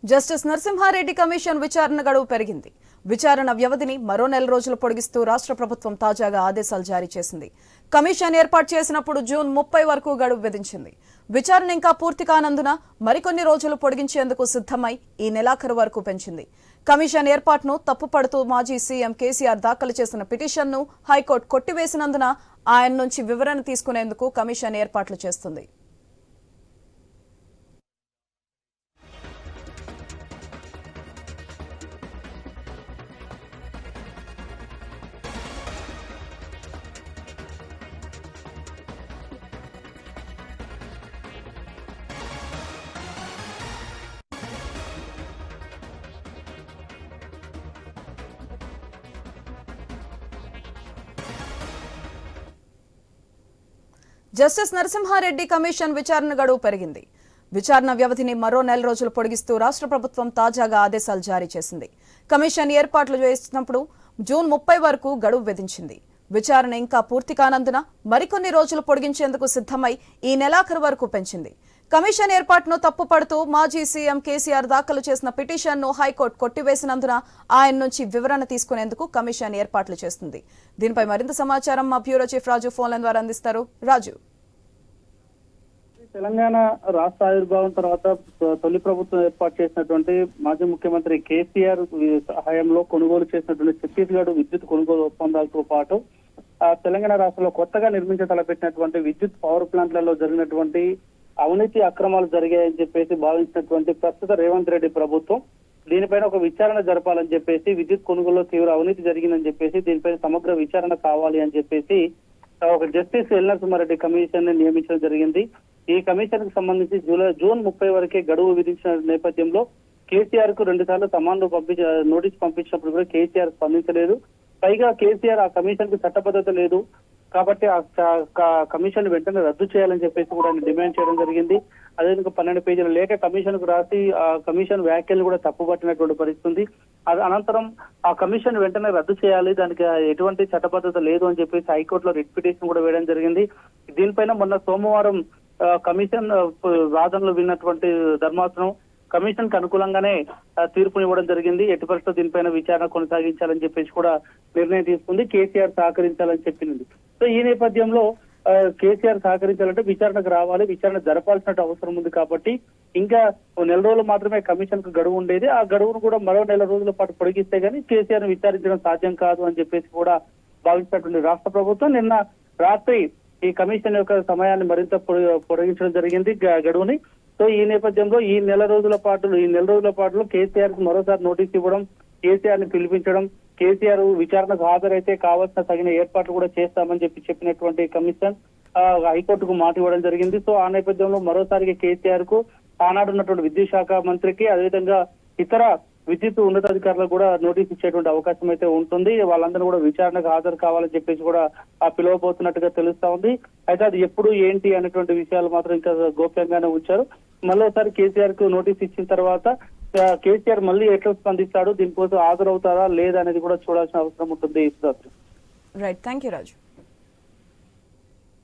Justice Narasimha Reddy commission విచారణ గడువు పెరిగింది. విచారణ వ్యవధిని మరో నెల రోజులు పొడిగిస్తూ రాష్ట్ర ప్రభుత్వం తాజాగా ఆదేశాలు జారీ చేసింది. కమిషన్ ఏర్పాటు చేసినప్పుడు జూన్ 30 వరకు గడువు విధించింది. విచారణ ఇంకా పూర్తి కానందున మరికొన్ని రోజులు పొడిగించేందుకు సిద్ధమై ఈ నెలాఖరు వరకు పెంచింది. కమిషన్ ఏర్పాటును తప్పుపడుతూ మాజీ సీఎం కేసీఆర్ దాఖలు చేసిన పిటిషన్ను హైకోర్టు కొట్టివేసినందున ఆయన నుంచి వివరణ తీసుకునేందుకు కమిషన్ ఏర్పాట్లు చేస్తుంది. జస్టిస్ నరసింహారెడ్డి కమిషన్ విచారణ గడువు పెరిగింది. విచారణ వ్యవధిని మరో నెల రోజులు పొడిగిస్తూ రాష్ట్ర ప్రభుత్వం తాజాగా ఆదేశాలు జారీ చేసింది. కమిషన్ ఏర్పాట్లు చేసినప్పుడు జూన్ 30 వరకు గడువు విధించింది. విచారణ ఇంకా పూర్తి కానందున మరికొన్ని రోజులు పొడిగించేందుకు సిద్ధమై ఈ నెలాఖరు వరకు పెంచింది. కమిషన్ ఏర్పాటును తప్పుపడుతూ మాజీ సీఎం కేసీఆర్ దాఖలు చేసిన పిటిషన్ను హైకోర్టు కొట్టివేసినందున ఆయన నుంచి వివరణ తీసుకునేందుకు కమిషన్ ఏర్పాట్లు చేస్తుంది. దీనిపై మరింత సమాచారం మా బ్యూరో చీఫ్ రాజు ఫోన్లైన్ ద్వారా అందిస్తారు. రాజు, తెలంగాణ రాష్ట్ర ఆవిర్భావం తర్వాత తొలి ప్రభుత్వం ఏర్పాటు చేసినటువంటి మాజీ ముఖ్యమంత్రి కేసీఆర్ సహాయంలో కొనుగోలు చేసినటువంటి ఛత్తీస్గఢ్ విద్యుత్ కొనుగోలు ఒప్పందాలతో పాటు తెలంగాణ రాష్ట్రంలో కొత్తగా తలపెట్టినటువంటి విద్యుత్ పవర్ ప్లాంట్లలో జరిగినటువంటి అవినీతి అక్రమాలు జరిగాయని చెప్పేసి భావించినటువంటి ప్రస్తుత రేవంత్ రెడ్డి ప్రభుత్వం దీనిపైన ఒక విచారణ జరపాలని చెప్పేసి, విద్యుత్ కొనుగోలులో తీవ్ర అవినీతి జరిగిందని చెప్పేసి దీనిపైన సమగ్ర విచారణ కావాలి అని చెప్పేసి ఒక జస్టిస్ ఎల్ నరసింహారెడ్డి కమిషన్ ని నియమించడం జరిగింది. ఈ కమిషన్ కు సంబంధించి జూన్ 30 వరకే గడువు విధించిన నేపథ్యంలో కేసీఆర్ కు 2 సార్లు సమన్లు నోటీస్ పంపించినప్పుడు కూడా కేసీఆర్ స్పందించలేదు. పైగా కేసీఆర్ ఆ కమిషన్ కు చట్టబద్ధత లేదు కాబట్టి ఆ కమిషన్ వెంటనే రద్దు చేయాలని చెప్పేసి కూడా డిమాండ్ చేయడం జరిగింది. అదేవిధంగా 12 పేజీల లేఖ కమిషన్ కు రాసి ఆ కమిషన్ వ్యాఖ్యలు కూడా తప్పుపట్టినటువంటి పరిస్థితి. అనంతరం ఆ కమిషన్ వెంటనే రద్దు చేయాలి, దానికి ఎటువంటి చట్టబద్ధత లేదు అని చెప్పేసి హైకోర్టులో రిట్ పిటిషన్ కూడా వేయడం జరిగింది. దీనిపైన మొన్న సోమవారం కమిషన్ వాదనలు విన్నటువంటి ధర్మాసనం కమిషన్ కు అనుకూలంగానే తీర్పునివ్వడం జరిగింది. ఎట్టి పరిస్థితుల్లో దీనిపైన విచారణ కొనసాగించాలని చెప్పేసి కూడా నిర్ణయం తీసుకుంది. కేసీఆర్ సహకరించాలని చెప్పింది. సో ఈ నేపథ్యంలో కేసీఆర్ సహకరించాలంటే విచారణకు రావాలి, విచారణ జరపాల్సిన అవసరం ఉంది. కాబట్టి ఇంకా నెల రోజులు మాత్రమే కమిషన్ కు గడువు ఉండేది. ఆ గడువును కూడా మరో నెల రోజుల పాటు పొడిగిస్తే గానీ కేసీఆర్ విచారించడం సాధ్యం కాదు అని చెప్పేసి కూడా భావించినటువంటి రాష్ట్ర ప్రభుత్వం నిన్న రాత్రి ఈ కమిషన్ యొక్క సమయాన్ని మరింత పొడిగించడం జరిగింది, గడువుని. సో ఈ నేపథ్యంలో ఈ నెల రోజుల పాటులో కేసీఆర్ కు మరోసారి నోటీస్ ఇవ్వడం, కేసీఆర్ ని పిలిపించడం, కేసీఆర్ విచారణకు హాజరైతే కావాల్సిన తగిన ఏర్పాట్లు కూడా చేస్తామని చెప్పినటువంటి కమిషన్ హైకోర్టుకు మాట ఇవ్వడం జరిగింది. సో ఆ నేపథ్యంలో మరోసారి కేసీఆర్ కు ఆనాడు ఉన్నటువంటి విద్యుత్ శాఖ మంత్రికి అదేవిధంగా ఇతర విద్యుత్ ఉన్నతాధికారులకు కూడా నోటీస్ ఇచ్చేటువంటి అవకాశం అయితే ఉంటుంది. వాళ్ళందరూ కూడా విచారణకు హాజరు కావాలని చెప్పేసి కూడా పిలువబోతున్నట్టుగా తెలుస్తా ఉంది. అయితే అది ఎప్పుడు ఏంటి అనేటువంటి విషయాలు మాత్రం ఇంకా గోప్యంగానే ఉంచారు. మరోసారి కేసీఆర్ కు నోటీస్ ఇచ్చిన తర్వాత కేసీఆర్ మళ్ళీ ఎట్లా స్పందిస్తాడు, దీనికోసం హాజరవుతారా లేదా అనేది కూడా చూడాల్సిన అవసరం ఉంటుంది. Right, thank you Raju.